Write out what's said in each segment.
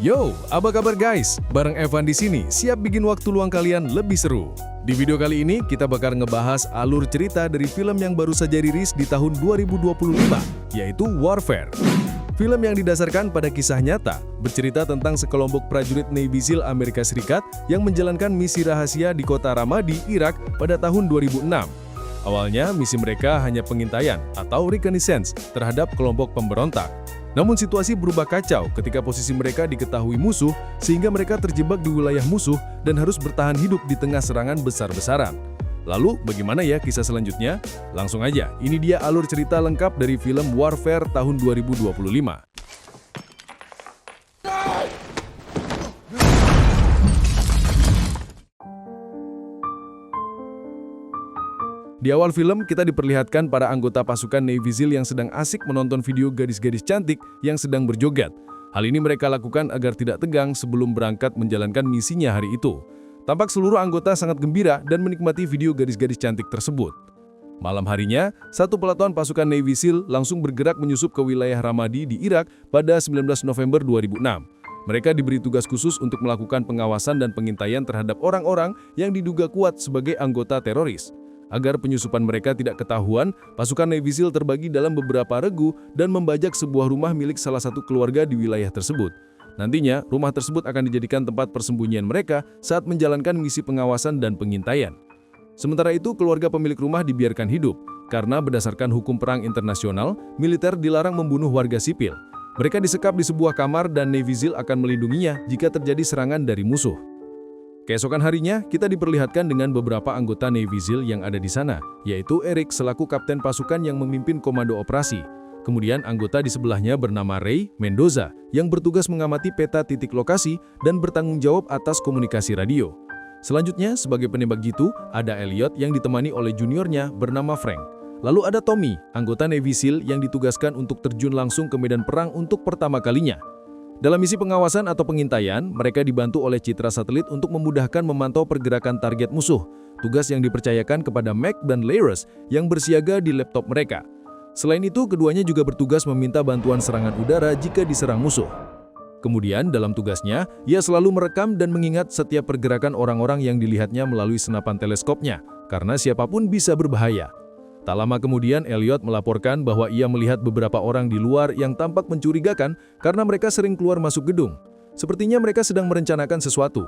Yo, apa kabar guys? Bareng Evan di sini, siap bikin waktu luang kalian lebih seru. Di video kali ini, kita bakal ngebahas alur cerita dari film yang baru saja rilis di tahun 2025, yaitu Warfare. Film yang didasarkan pada kisah nyata, bercerita tentang sekelompok prajurit Navy SEAL Amerika Serikat yang menjalankan misi rahasia di kota Ramadi, Irak pada tahun 2006. Awalnya, misi mereka hanya pengintaian atau reconnaissance terhadap kelompok pemberontak. Namun situasi berubah kacau ketika posisi mereka diketahui musuh sehingga mereka terjebak di wilayah musuh dan harus bertahan hidup di tengah serangan besar-besaran. Lalu bagaimana ya kisah selanjutnya? Langsung aja, ini dia alur cerita lengkap dari film Warfare tahun 2025. Di awal film, kita diperlihatkan para anggota pasukan Navy SEAL yang sedang asik menonton video gadis-gadis cantik yang sedang berjoget. Hal ini mereka lakukan agar tidak tegang sebelum berangkat menjalankan misinya hari itu. Tampak seluruh anggota sangat gembira dan menikmati video gadis-gadis cantik tersebut. Malam harinya, satu peleton pasukan Navy SEAL langsung bergerak menyusup ke wilayah Ramadi di Irak pada 19 November 2006. Mereka diberi tugas khusus untuk melakukan pengawasan dan pengintaian terhadap orang-orang yang diduga kuat sebagai anggota teroris. Agar penyusupan mereka tidak ketahuan, pasukan Navy SEAL terbagi dalam beberapa regu dan membajak sebuah rumah milik salah satu keluarga di wilayah tersebut. Nantinya, rumah tersebut akan dijadikan tempat persembunyian mereka saat menjalankan misi pengawasan dan pengintaian. Sementara itu, keluarga pemilik rumah dibiarkan hidup, karena berdasarkan hukum perang internasional, militer dilarang membunuh warga sipil. Mereka disekap di sebuah kamar dan Navy SEAL akan melindunginya jika terjadi serangan dari musuh. Keesokan harinya, kita diperlihatkan dengan beberapa anggota Navy SEAL yang ada di sana, yaitu Eric selaku kapten pasukan yang memimpin komando operasi. Kemudian anggota di sebelahnya bernama Ray Mendoza yang bertugas mengamati peta titik lokasi dan bertanggung jawab atas komunikasi radio. Selanjutnya, sebagai penembak jitu, ada Elliot yang ditemani oleh juniornya bernama Frank. Lalu ada Tommy, anggota Navy SEAL yang ditugaskan untuk terjun langsung ke medan perang untuk pertama kalinya. Dalam misi pengawasan atau pengintaian, mereka dibantu oleh citra satelit untuk memudahkan memantau pergerakan target musuh, tugas yang dipercayakan kepada Mac dan Laris yang bersiaga di laptop mereka. Selain itu, keduanya juga bertugas meminta bantuan serangan udara jika diserang musuh. Kemudian, dalam tugasnya, ia selalu merekam dan mengingat setiap pergerakan orang-orang yang dilihatnya melalui senapan teleskopnya, karena siapapun bisa berbahaya. Tak lama kemudian, Elliot melaporkan bahwa ia melihat beberapa orang di luar yang tampak mencurigakan karena mereka sering keluar masuk gedung. Sepertinya mereka sedang merencanakan sesuatu.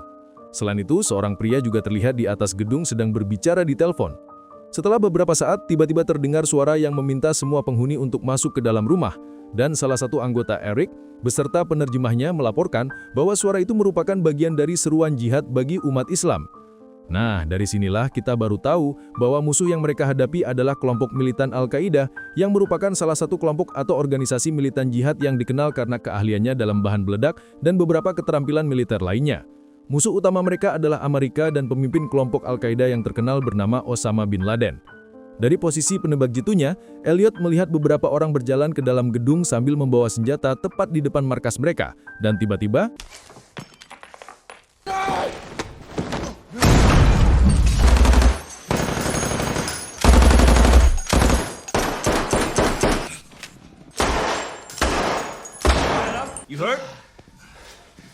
Selain itu, seorang pria juga terlihat di atas gedung sedang berbicara di telepon. Setelah beberapa saat, tiba-tiba terdengar suara yang meminta semua penghuni untuk masuk ke dalam rumah, dan salah satu anggota Eric beserta penerjemahnya melaporkan bahwa suara itu merupakan bagian dari seruan jihad bagi umat Islam. Nah, dari sinilah kita baru tahu bahwa musuh yang mereka hadapi adalah kelompok militan Al-Qaeda yang merupakan salah satu kelompok atau organisasi militan jihad yang dikenal karena keahliannya dalam bahan meledak dan beberapa keterampilan militer lainnya. Musuh utama mereka adalah Amerika dan pemimpin kelompok Al-Qaeda yang terkenal bernama Osama bin Laden. Dari posisi penembak jitunya, Elliot melihat beberapa orang berjalan ke dalam gedung sambil membawa senjata tepat di depan markas mereka, dan tiba-tiba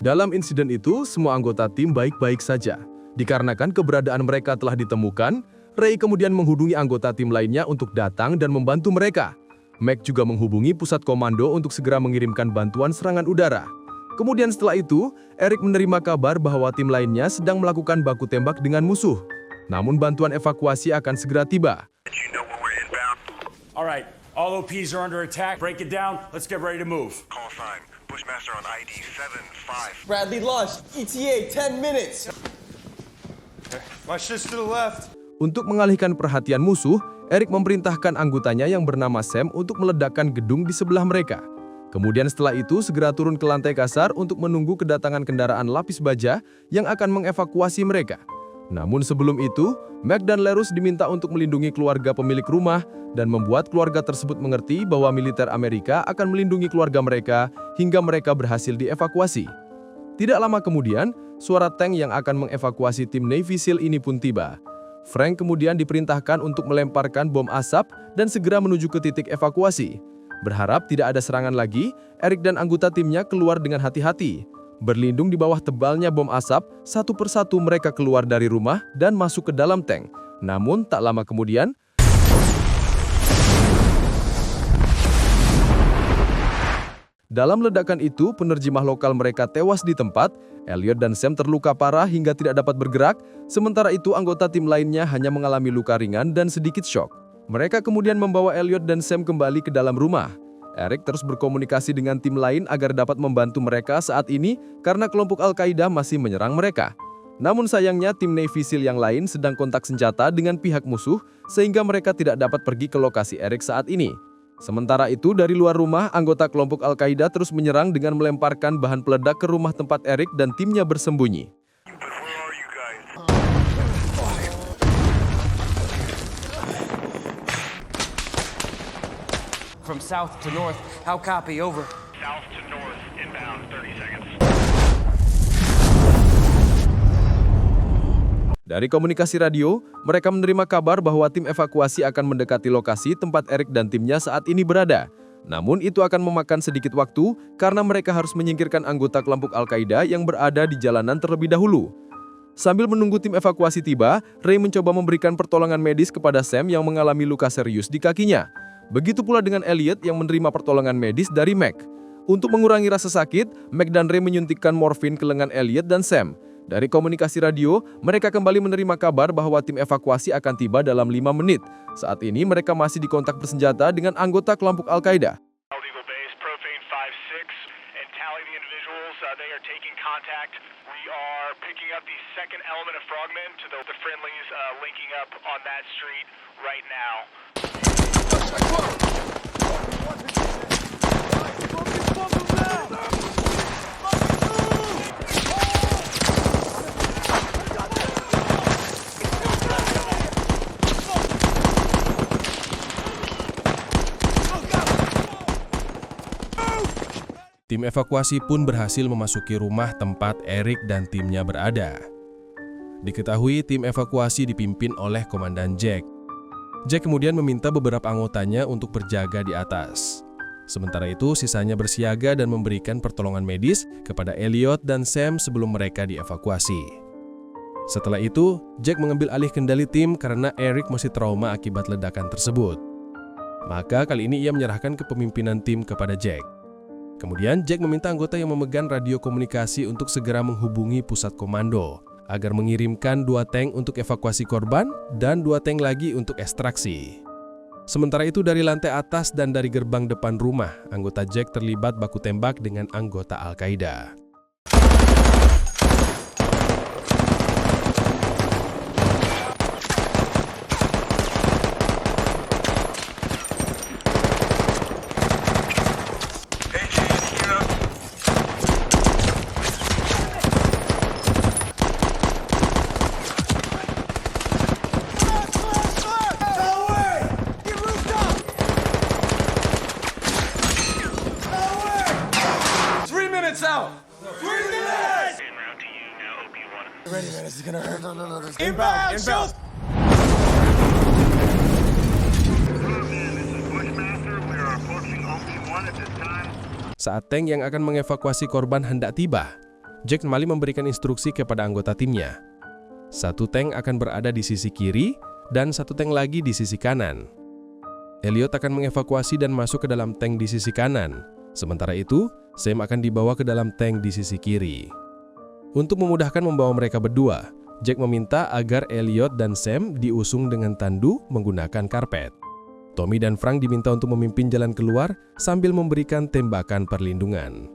dalam insiden itu, semua anggota tim baik-baik saja. Dikarenakan keberadaan mereka telah ditemukan, Ray kemudian menghubungi anggota tim lainnya untuk datang dan membantu mereka. Mac juga menghubungi pusat komando untuk segera mengirimkan bantuan serangan udara. Kemudian setelah itu, Eric menerima kabar bahwa tim lainnya sedang melakukan baku tembak dengan musuh. Namun bantuan evakuasi akan segera tiba. Alright, all OPs are under attack. Break it down. Let's get ready to move. Call sign. Bushmaster on ID 75. Bradley launch. ETA 10 minutes. Watch this to the left. Untuk mengalihkan perhatian musuh, Eric memerintahkan anggotanya yang bernama Sam untuk meledakkan gedung di sebelah mereka. Kemudian setelah itu segera turun ke lantai kasar untuk menunggu kedatangan kendaraan lapis baja yang akan mengevakuasi mereka. Namun sebelum itu, Mac dan Lerus diminta untuk melindungi keluarga pemilik rumah dan membuat keluarga tersebut mengerti bahwa militer Amerika akan melindungi keluarga mereka hingga mereka berhasil dievakuasi. Tidak lama kemudian, suara tank yang akan mengevakuasi tim Navy SEAL ini pun tiba. Frank kemudian diperintahkan untuk melemparkan bom asap dan segera menuju ke titik evakuasi. Berharap tidak ada serangan lagi, Eric dan anggota timnya keluar dengan hati-hati. Berlindung di bawah tebalnya bom asap, satu persatu mereka keluar dari rumah dan masuk ke dalam tank. Namun tak lama kemudian, dalam ledakan itu, penerjemah lokal mereka tewas di tempat, Elliot dan Sam terluka parah hingga tidak dapat bergerak, sementara itu anggota tim lainnya hanya mengalami luka ringan dan sedikit syok. Mereka kemudian membawa Elliot dan Sam kembali ke dalam rumah. Eric terus berkomunikasi dengan tim lain agar dapat membantu mereka saat ini karena kelompok Al-Qaeda masih menyerang mereka. Namun sayangnya tim Navy SEAL yang lain sedang kontak senjata dengan pihak musuh sehingga mereka tidak dapat pergi ke lokasi Eric saat ini. Sementara itu dari luar rumah, anggota kelompok Al-Qaeda terus menyerang dengan melemparkan bahan peledak ke rumah tempat Eric dan timnya bersembunyi. From south to north, how copy, over. South to north, inbound, 30 seconds. Dari komunikasi radio, mereka menerima kabar bahwa tim evakuasi akan mendekati lokasi tempat Eric dan timnya saat ini berada. Namun itu akan memakan sedikit waktu karena mereka harus menyingkirkan anggota kelompok Al-Qaeda yang berada di jalanan terlebih dahulu. Sambil menunggu tim evakuasi tiba, Ray mencoba memberikan pertolongan medis kepada Sam yang mengalami luka serius di kakinya. Begitu pula dengan Elliot yang menerima pertolongan medis dari Mac. Untuk mengurangi rasa sakit, Mac dan Ray menyuntikkan morfin ke lengan Elliot dan Sam. Dari komunikasi radio, mereka kembali menerima kabar bahwa tim evakuasi akan tiba dalam 5 menit. Saat ini mereka masih dikontak bersenjata dengan anggota kelompok Al-Qaeda. Illegal base, Profane 5-6, and tally the individuals. They are taking contact. We are picking up the second element of Frogman to the friendlies linking up on that street right now. Tim evakuasi pun berhasil memasuki rumah tempat Eric dan timnya berada. Diketahui tim evakuasi dipimpin oleh Komandan Jack. Jack kemudian meminta beberapa anggotanya untuk berjaga di atas. Sementara itu, sisanya bersiaga dan memberikan pertolongan medis kepada Elliot dan Sam sebelum mereka dievakuasi. Setelah itu, Jack mengambil alih kendali tim karena Eric masih trauma akibat ledakan tersebut. Maka kali ini ia menyerahkan kepemimpinan tim kepada Jack. Kemudian Jack meminta anggota yang memegang radio komunikasi untuk segera menghubungi pusat komando agar mengirimkan 2 tank untuk evakuasi korban dan 2 tank lagi untuk ekstraksi. Sementara itu dari lantai atas dan dari gerbang depan rumah, anggota Jack terlibat baku tembak dengan anggota Al-Qaeda. Inbound! Saat tank yang akan mengevakuasi korban hendak tiba, Jack kembali memberikan instruksi kepada anggota timnya. 1 tank akan berada di sisi kiri dan 1 tank lagi di sisi kanan. Elliot akan mengevakuasi dan masuk ke dalam tank di sisi kanan. Sementara itu, Sam akan dibawa ke dalam tank di sisi kiri. Untuk memudahkan membawa mereka berdua, Jack meminta agar Elliot dan Sam diusung dengan tandu menggunakan karpet. Tommy dan Frank diminta untuk memimpin jalan keluar sambil memberikan tembakan perlindungan.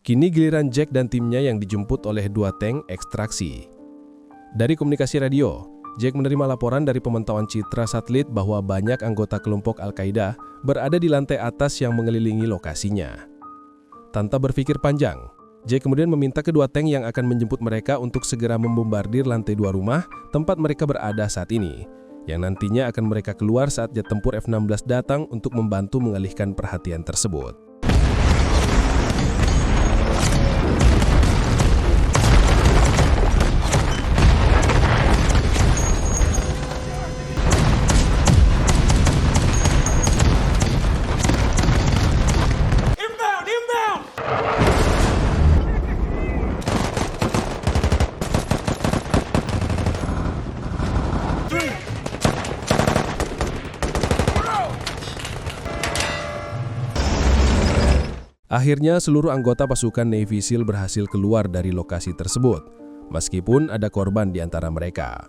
Kini giliran Jack dan timnya yang dijemput oleh 2 tank ekstraksi. Dari komunikasi radio, Jack menerima laporan dari pemantauan citra satelit bahwa banyak anggota kelompok Al-Qaeda berada di lantai atas yang mengelilingi lokasinya. Tanpa berpikir panjang, Jack kemudian meminta kedua tank yang akan menjemput mereka untuk segera membombardir lantai 2 rumah tempat mereka berada saat ini, yang nantinya akan mereka keluar saat jet tempur F-16 datang untuk membantu mengalihkan perhatian tersebut. Akhirnya seluruh anggota pasukan Navy SEAL berhasil keluar dari lokasi tersebut, meskipun ada korban di antara mereka.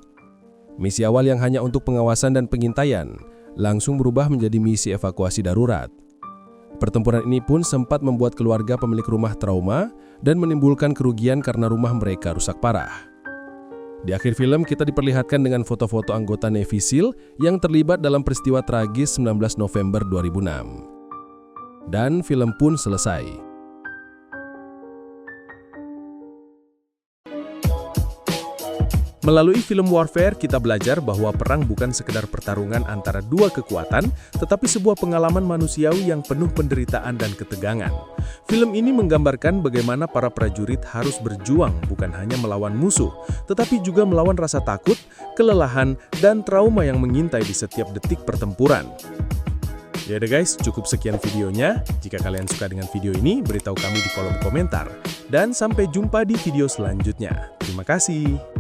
Misi awal yang hanya untuk pengawasan dan pengintaian langsung berubah menjadi misi evakuasi darurat. Pertempuran ini pun sempat membuat keluarga pemilik rumah trauma dan menimbulkan kerugian karena rumah mereka rusak parah. Di akhir film kita diperlihatkan dengan foto-foto anggota Navy SEAL yang terlibat dalam peristiwa tragis 19 November 2006. Dan film pun selesai. Melalui film Warfare, kita belajar bahwa perang bukan sekedar pertarungan antara dua kekuatan, tetapi sebuah pengalaman manusiawi yang penuh penderitaan dan ketegangan. Film ini menggambarkan bagaimana para prajurit harus berjuang bukan hanya melawan musuh, tetapi juga melawan rasa takut, kelelahan, dan trauma yang mengintai di setiap detik pertempuran. Ya udah guys, cukup sekian videonya. Jika kalian suka dengan video ini, beritahu kami di kolom komentar. Dan sampai jumpa di video selanjutnya. Terima kasih.